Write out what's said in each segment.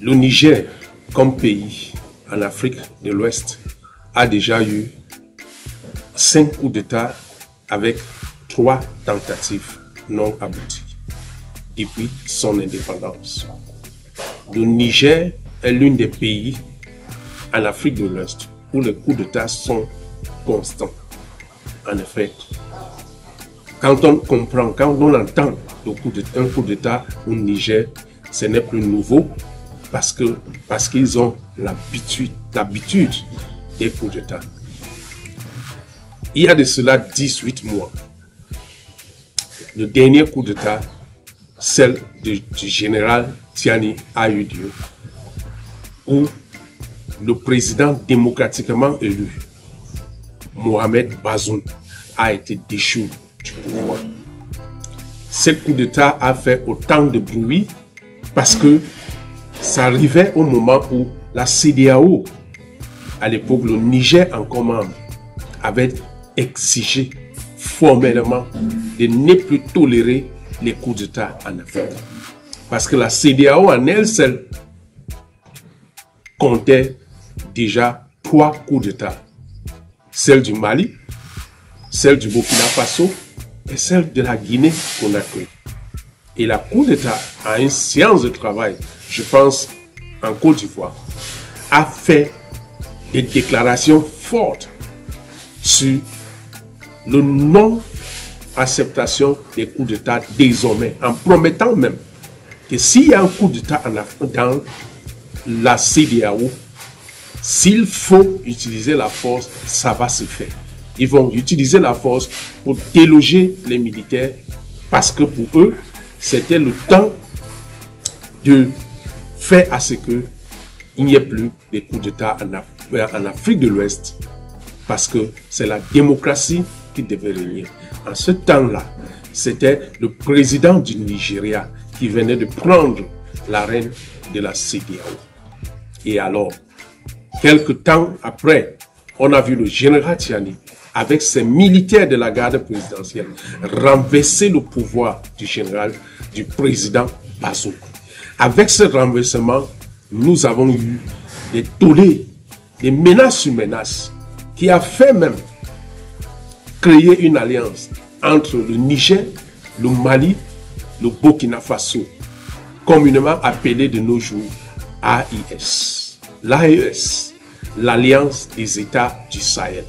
Le Niger, comme pays en Afrique de l'Ouest, a déjà eu 5 coups d'État avec 3 tentatives non abouties depuis son indépendance. Le Niger est l'un des pays en Afrique de l'Ouest où les coups d'État sont constants. En effet, quand on comprend, quand on entend un coup d'État au Niger, ce n'est plus nouveau parce qu'ils ont l'habitude des coups d'État. Il y a de cela 18 mois, le dernier coup d'État, celle du général Tiani, a eu lieu, où le président démocratiquement élu, Mohamed Bazoum, a été déchu du pouvoir. Ce coup d'État a fait autant de bruit parce que ça arrivait au moment où la CEDEAO, à l'époque le Niger encore membre, avait exigé formellement de ne plus tolérer les coups d'État en Afrique. Parce que la CEDEAO en elle seule comptait déjà 3 coups d'État. Celle du Mali, celle du Burkina Faso et celle de la Guinée-Conakry. Et la coup d'État, à une séance de travail, je pense en Côte d'Ivoire, a fait des déclarations fortes sur le non-acceptation des coups d'État désormais, en promettant même que s'il y a un coup d'État dans la CEDEAO, s'il faut utiliser la force, ça va se faire. Ils vont utiliser la force pour déloger les militaires parce que pour eux, c'était le temps de faire à ce qu'il n'y ait plus de coups d'État en Afrique de l'Ouest parce que c'est la démocratie qui devait régner. En ce temps-là, c'était le président du Nigeria qui venait de prendre l'arène de la CEDEAO. Et alors, quelque temps après, on a vu le général Tiani, avec ses militaires de la garde présidentielle, renverser le pouvoir du président Bazoum. Avec ce renversement, nous avons eu des tollés, des menaces sur menaces, qui a fait même créer une alliance entre le Niger, le Mali, le Burkina Faso, communément appelé de nos jours AIS. L'AES, l'Alliance des États du Sahel.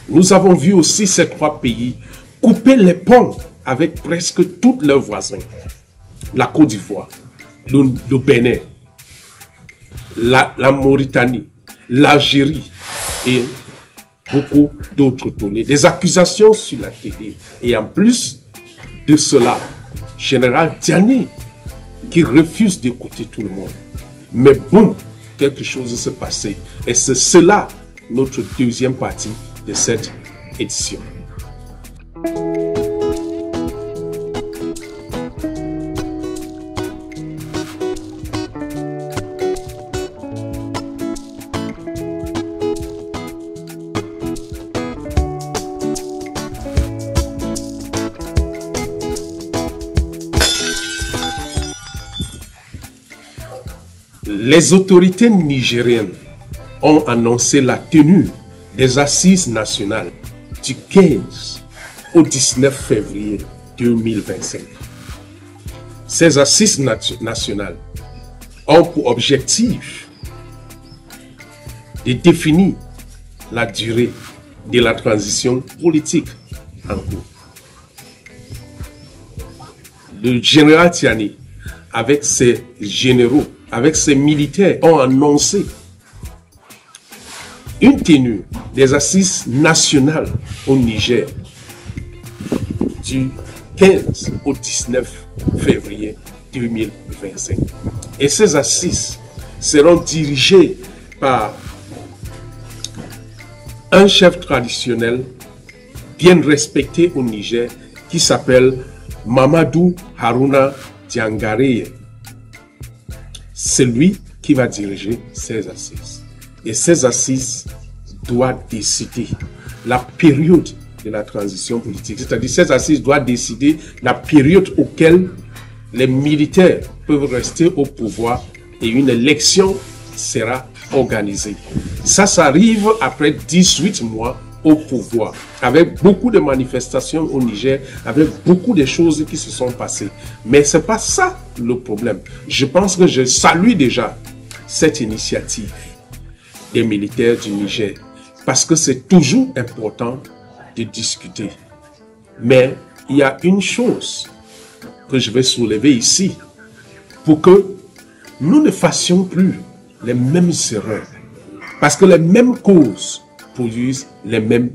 Nous avons vu aussi ces 3 pays couper les ponts avec presque tous leurs voisins. La Côte d'Ivoire, le Bénin, la Mauritanie, l'Algérie et beaucoup d'autres données. Des accusations sur la télé. Et en plus de cela, général Tiani qui refuse d'écouter tout le monde. Mais boum, quelque chose s'est passé. Et c'est cela notre deuxième partie de cette édition. Les autorités nigériennes ont annoncé la tenue des assises nationales du 15 au 19 février 2025. Ces assises nationales ont pour objectif de définir la durée de la transition politique en cours. Le général Tiani, avec ses généraux, avec ses militaires, ont annoncé une tenue des assises nationales au Niger du 15 au 19 février 2025. Et ces assises seront dirigées par un chef traditionnel bien respecté au Niger qui s'appelle Mamadou Haruna Diangareye. C'est lui qui va diriger ces assises. Et ces assises doivent décider la période de la transition politique. C'est-à-dire ces assises doivent décider la période auquel les militaires peuvent rester au pouvoir et une élection sera organisée. Ça arrive après 18 mois au pouvoir, avec beaucoup de manifestations au Niger, avec beaucoup de choses qui se sont passées. Mais ce n'est pas ça le problème. Je pense que je salue déjà cette initiative des militaires du Niger, parce que c'est toujours important de discuter. Mais il y a une chose que je vais soulever ici, pour que nous ne fassions plus les mêmes erreurs. Parce que les mêmes causes produisent les mêmes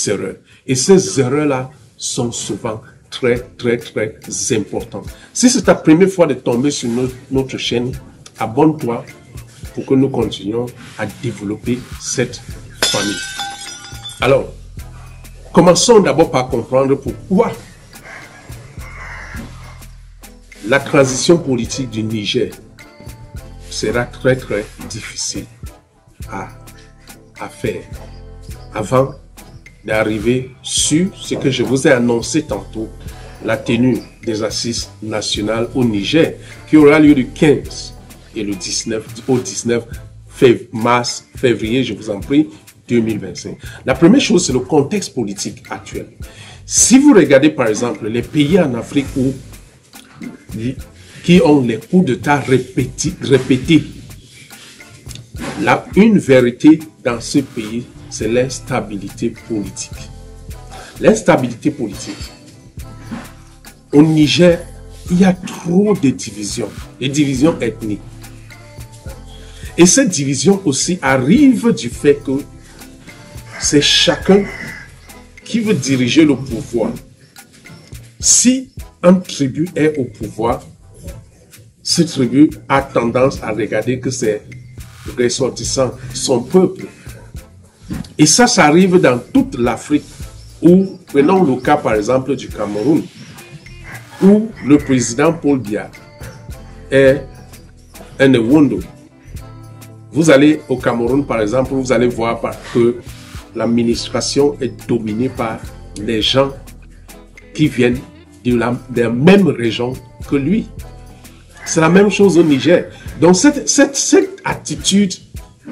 erreurs. Et ces erreurs-là sont souvent très importantes. Si c'est ta première fois de tomber sur notre chaîne, abonne-toi pour que nous continuions à développer cette famille. Alors, commençons d'abord par comprendre pourquoi la transition politique du Niger sera très difficile à faire avant d'arriver sur ce que je vous ai annoncé tantôt, la tenue des assises nationales au Niger qui aura lieu du 15 et le 19 au 19 février, je vous en prie, 2025. La première chose, c'est le contexte politique actuel. Si vous regardez par exemple les pays en Afrique qui ont les coups d'État répétés, une vérité dans ce pays, c'est l'instabilité politique. L'instabilité politique. Au Niger, il y a trop de divisions, des divisions ethniques. Et cette division aussi arrive du fait que c'est chacun qui veut diriger le pouvoir. Si un tribu est au pouvoir, ce tribu a tendance à regarder que c'est ressortissant, son peuple. Et ça arrive dans toute l'Afrique, où, prenons le cas par exemple du Cameroun, où le président Paul Biya est un Nwondo. Vous allez au Cameroun par exemple, vous allez voir que l'administration est dominée par les gens qui viennent de la même région que lui. C'est la même chose au Niger. Donc cette attitude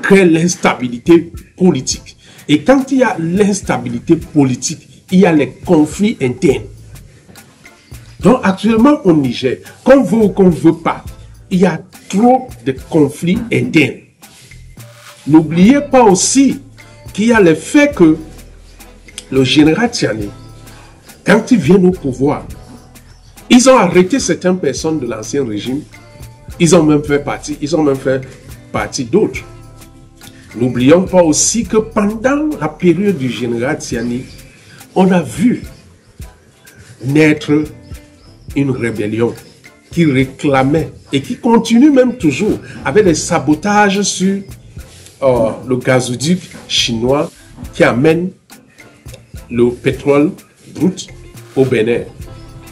crée l'instabilité politique. Et quand il y a l'instabilité politique, il y a les conflits internes. Donc actuellement au Niger, qu'on veut ou qu'on ne veut pas, il y a trop de conflits internes. N'oubliez pas aussi qu'il y a le fait que le général Tiani, quand il vient au pouvoir, ils ont arrêté certaines personnes de l'ancien régime. Ils ont même fait partie d'autres. N'oublions pas aussi que pendant la période du général Tiani, on a vu naître une rébellion qui réclamait et qui continue même toujours avec des sabotages sur le gazoduc chinois qui amène le pétrole brut au Bénin,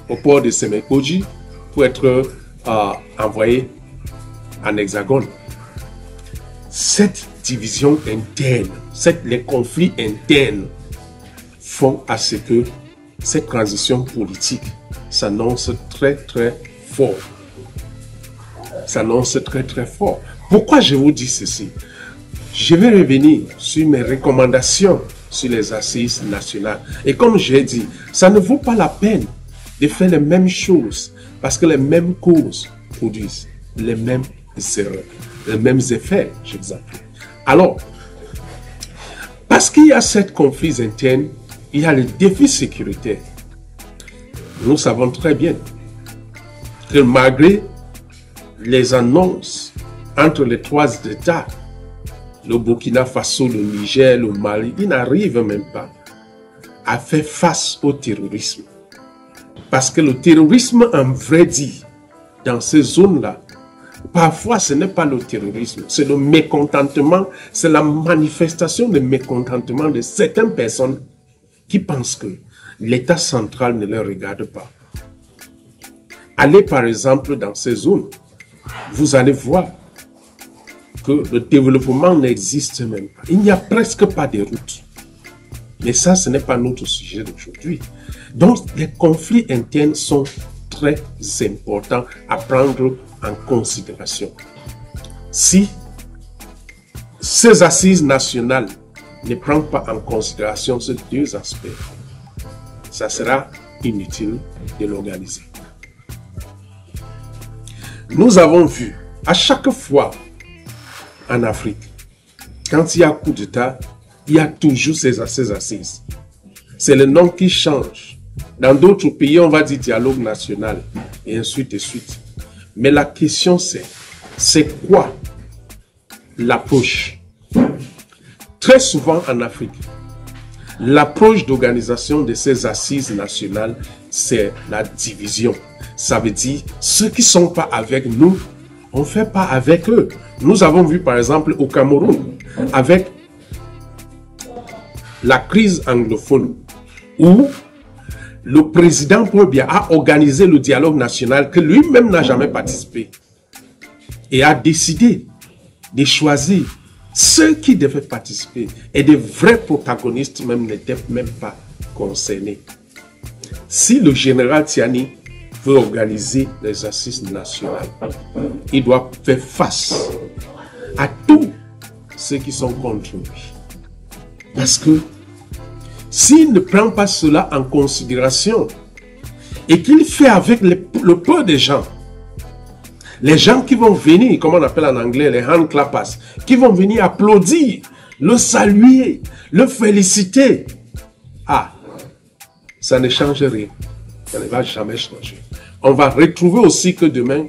au port de Semekoji, pour être envoyé en Hexagone. Cette division interne, les conflits internes font à ce que cette transition politique s'annonce très fort. S'annonce très fort. Pourquoi je vous dis ceci? Je vais revenir sur mes recommandations sur les assises nationales. Et comme j'ai dit, ça ne vaut pas la peine de faire les mêmes choses parce que les mêmes causes produisent les mêmes erreurs, les mêmes effets, je vous appelle. Alors, parce qu'il y a ces conflits internes, il y a les défis sécuritaires. Nous savons très bien que malgré les annonces entre les trois États, le Burkina Faso, le Niger, le Mali, ils n'arrivent même pas à faire face au terrorisme. Parce que le terrorisme, en vrai dit, dans ces zones-là, parfois ce n'est pas le terrorisme, c'est le mécontentement, c'est la manifestation de mécontentement de certaines personnes qui pensent que l'État central ne les regarde pas. Allez par exemple dans ces zones, vous allez voir que le développement n'existe même pas. Il n'y a presque pas de routes. Mais ça, ce n'est pas notre sujet d'aujourd'hui. Donc, les conflits internes sont très importants à prendre en considération. Si ces assises nationales ne prennent pas en considération ces deux aspects, ça sera inutile de l'organiser. Nous avons vu à chaque fois en Afrique, quand il y a coup d'État, il y a toujours ces assises. C'est le nom qui change. Dans d'autres pays, on va dire dialogue national et ainsi de suite. Mais la question c'est quoi l'approche? Très souvent en Afrique, l'approche d'organisation de ces assises nationales, c'est la division. Ça veut dire, ceux qui ne sont pas avec nous, on ne fait pas avec eux. Nous avons vu par exemple au Cameroun, avec la crise anglophone, où le président Paul Biya a organisé le dialogue national que lui-même n'a jamais participé et a décidé de choisir ceux qui devaient participer et des vrais protagonistes même n'étaient même pas concernés. Si le général Tiani veut organiser les assises nationales, il doit faire face à tous ceux qui sont contre lui. Parce que s'il ne prend pas cela en considération et qu'il fait avec le peu de gens, les gens qui vont venir, comme on appelle en anglais les hand clappers, qui vont venir applaudir, le saluer, le féliciter, ça ne change rien. Ça ne va jamais changer. On va retrouver aussi que demain,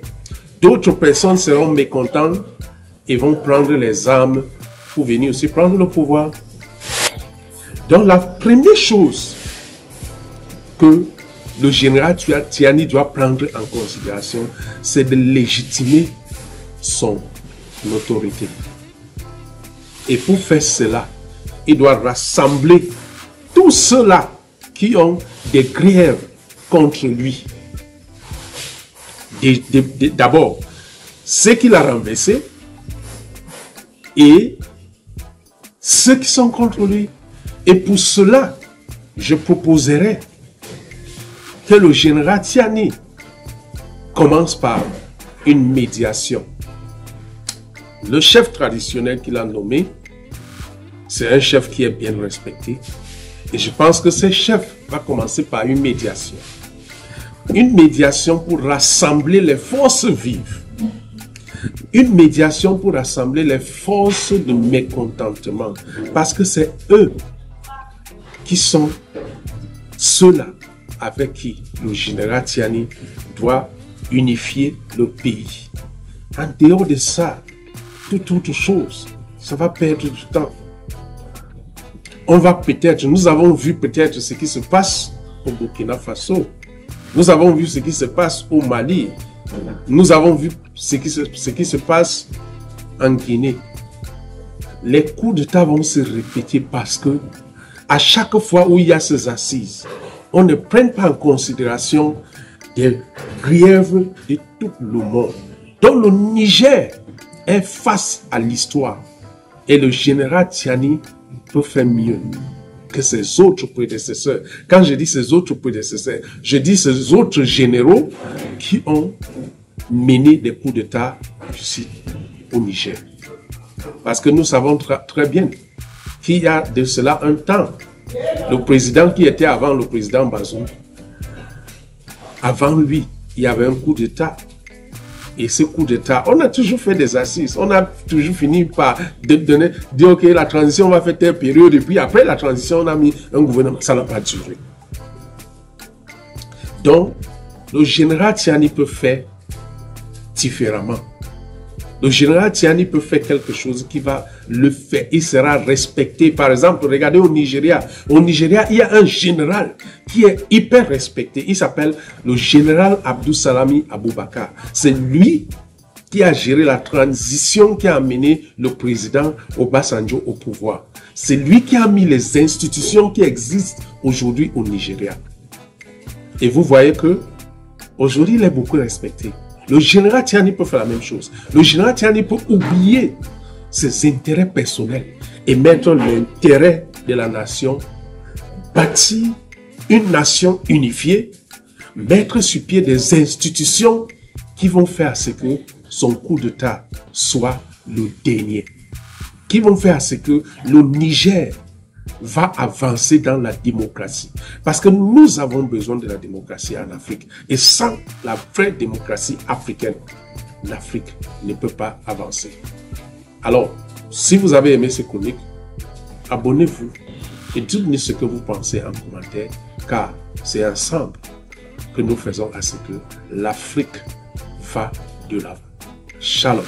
d'autres personnes seront mécontentes et vont prendre les armes pour venir aussi prendre le pouvoir. Donc la première chose que le général Tiani doit prendre en considération, c'est de légitimer son autorité. Et pour faire cela, il doit rassembler tous ceux-là qui ont des griefs contre lui. D'abord, ceux qu'il a renversés et ceux qui sont contre lui. Et pour cela, je proposerai que le général Tiani commence par une médiation. Le chef traditionnel qu'il a nommé, c'est un chef qui est bien respecté. Et je pense que ce chef va commencer par une médiation. Une médiation pour rassembler les forces vives. Une médiation pour rassembler les forces de mécontentement. Parce que c'est eux qui sont ceux-là avec qui le général Tiani doit unifier le pays. En dehors de ça, toute autre chose, ça va perdre du temps. On va peut-être, nous avons vu peut-être ce qui se passe au Burkina Faso. Nous avons vu ce qui se passe au Mali. Nous avons vu ce qui se passe en Guinée. Les coups d'État vont se répéter parce que à chaque fois où il y a ces assises, on ne prend pas en considération les griefs de tout le monde. Donc le Niger est face à l'histoire. Et le général Tiani peut faire mieux que ses autres prédécesseurs. Quand je dis ses autres prédécesseurs, je dis ces autres généraux qui ont mené des coups d'État ici au Niger. Parce que nous savons très bien qu'il y a de cela un temps, le président qui était avant le président Bazoum, avant lui, il y avait un coup d'État. Et ce coup d'État, on a toujours fait des assises. On a toujours fini par dire ok, la transition va faire telle période. Et puis après la transition, on a mis un gouvernement. Ça n'a pas duré. Donc, le général Tiani peut faire différemment. Le général Tiani peut faire quelque chose qui va le faire. Il sera respecté. Par exemple, regardez au Nigeria. Au Nigeria, il y a un général qui est hyper respecté. Il s'appelle le général Abdou Salami Aboubakar. C'est lui qui a géré la transition qui a amené le président Obasanjo au pouvoir. C'est lui qui a mis les institutions qui existent aujourd'hui au Nigeria. Et vous voyez que aujourd'hui, il est beaucoup respecté. Le général Tiani peut faire la même chose. Le général Tiani peut oublier ses intérêts personnels et mettre l'intérêt de la nation, bâtir une nation unifiée, mettre sur pied des institutions qui vont faire ce que son coup d'État soit le dernier, qui vont faire ce que le Niger va avancer dans la démocratie. Parce que nous avons besoin de la démocratie en Afrique. Et sans la vraie démocratie africaine, l'Afrique ne peut pas avancer. Alors, si vous avez aimé ces chroniques, abonnez-vous et dites-nous ce que vous pensez en commentaire, car c'est ensemble que nous faisons à ce que l'Afrique va de l'avant. Shalom.